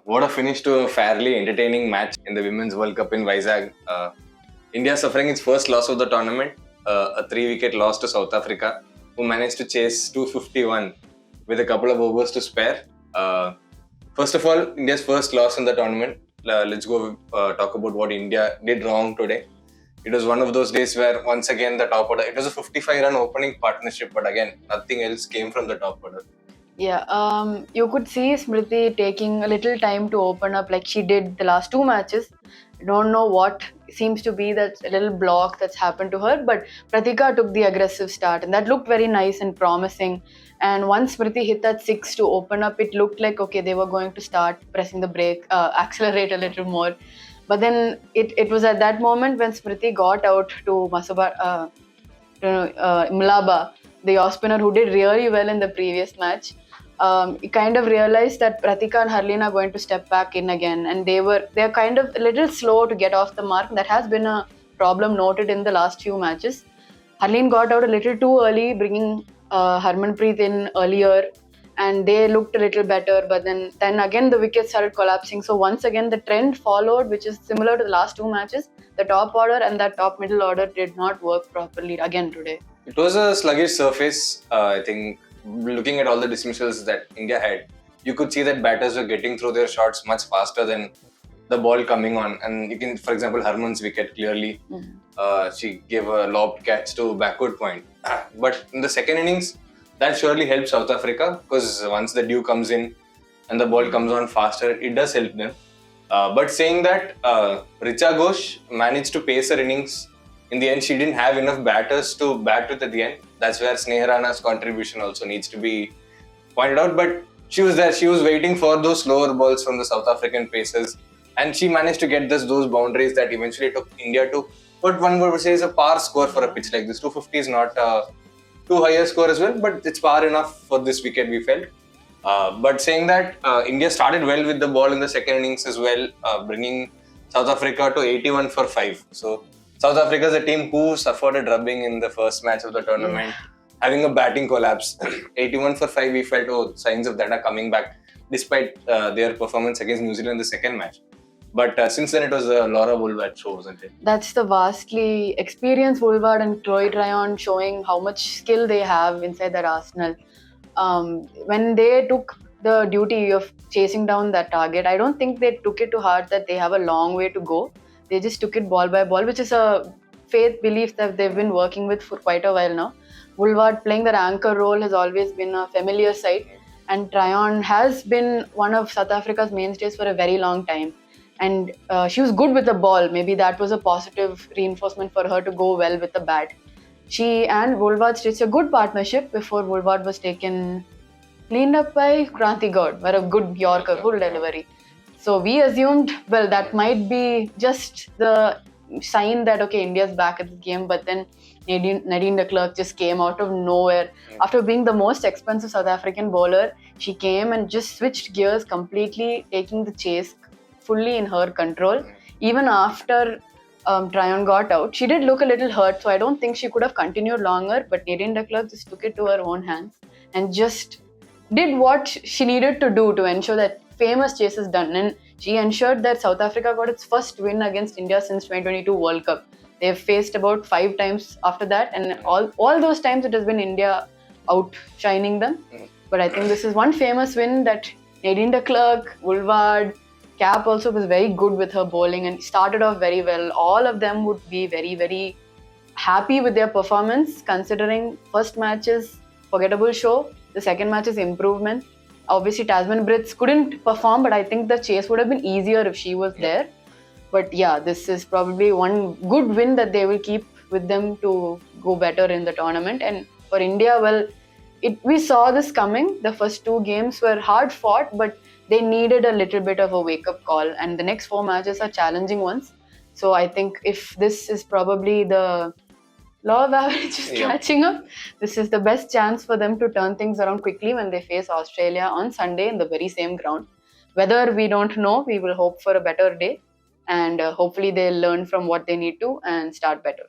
What a finish to a fairly entertaining match in the Women's World Cup in Vizag. India suffering its first loss of the tournament, a 3-wicket loss to South Africa, who managed to chase 251 with a couple of overs to spare. First of all, India's first loss in the tournament. Let's go talk about what India did wrong today. It was one of those days where once again the top order, it was a 55-run opening partnership, but again, nothing else came from the top order. Yeah, you could see Smriti taking a little time to open up like she did the last two matches. I don't know what seems to be that little block that's happened to her, but Pratika took the aggressive start and that looked very nice and promising. And once Smriti hit that six to open up, it looked like, okay, they were going to start pressing the brake, accelerate a little more. But then it was at that moment when Smriti got out to Mulaba, the off spinner who did really well in the previous match. You kind of realized that Pratika and Harleen are going to step back in again, and they're kind of a little slow to get off the mark. That has been a problem noted in the last few matches. Harleen got out a little too early, bringing Harmanpreet in earlier, and they looked a little better. But then again the wickets started collapsing. So once again the trend followed, which is similar to the last two matches. The top order and that top middle order did not work properly again today. It was a sluggish surface. I think looking at all the dismissals that India had, you could see that batters were getting through their shots much faster than the ball coming on. And you can, for example, Harman's wicket clearly, she gave a lobbed catch to backward point. But in the second innings, that surely helps South Africa because once the dew comes in and the ball comes on faster, it does help them. But saying that, Richa Ghosh managed to pace her innings. In the end, she didn't have enough batters to bat with at the end. That's where Sneha Rana's contribution also needs to be pointed out. But she was there. She was waiting for those slower balls from the South African pacers. And she managed to get those boundaries that eventually took India to what one would say is a par score for a pitch like this. 250 is not too high a score as well, but it's par enough for this wicket, we felt. But saying that, India started well with the ball in the second innings as well, bringing South Africa to 81 for 5. So South Africa is a team who suffered a drubbing in the first match of the tournament, having a batting collapse. 81 for 5, we felt, signs of that are coming back, despite their performance against New Zealand in the second match. But since then, it was a Laura Woolward show, wasn't it? That's the vastly experienced Woolward and Chloe Tryon showing how much skill they have inside that arsenal. When they took the duty of chasing down that target, I don't think they took it to heart that they have a long way to go. They just took it ball by ball, which is a faith belief that they've been working with for quite a while now. Woolward playing that anchor role has always been a familiar sight, and Tryon has been one of South Africa's mainstays for a very long time. And she was good with the ball. Maybe that was a positive reinforcement for her to go well with the bat. She and Woolward stitched a good partnership before Woolward was cleaned up by Kranti Gaud, where a good Yorker, full delivery. So we assumed, well, that might be just the sign that, okay, India's back at the game. But then Nadine de Klerk just came out of nowhere. After being the most expensive South African bowler, she came and just switched gears completely, taking the chase fully in her control. Even after Tryon got out, she did look a little hurt, so I don't think she could have continued longer, but Nadine de Klerk just took it to her own hands and just did what she needed to do to ensure that famous chase is done. And she ensured that South Africa got its first win against India since 2022 World Cup. They've faced about 5 times after that, and all those times it has been India outshining them. But I think this is one famous win that Nadine de Klerk, Woolward, Cap also was very good with her bowling and started off very well. All of them would be very, very happy with their performance, considering first match is forgettable show, the second match is improvement. Obviously, Tasman Blitz couldn't perform, but I think the chase would have been easier if she was there. But yeah, this is probably one good win that they will keep with them to go better in the tournament. And for India, well, we saw this coming. The first 2 games were hard fought, but they needed a little bit of a wake-up call. And the next 4 matches are challenging ones. So I think if this is probably the law of averages catching up, this is the best chance for them to turn things around quickly when they face Australia on Sunday in the very same ground. Whether we don't know, we will hope for a better day. And hopefully they'll learn from what they need to and start better.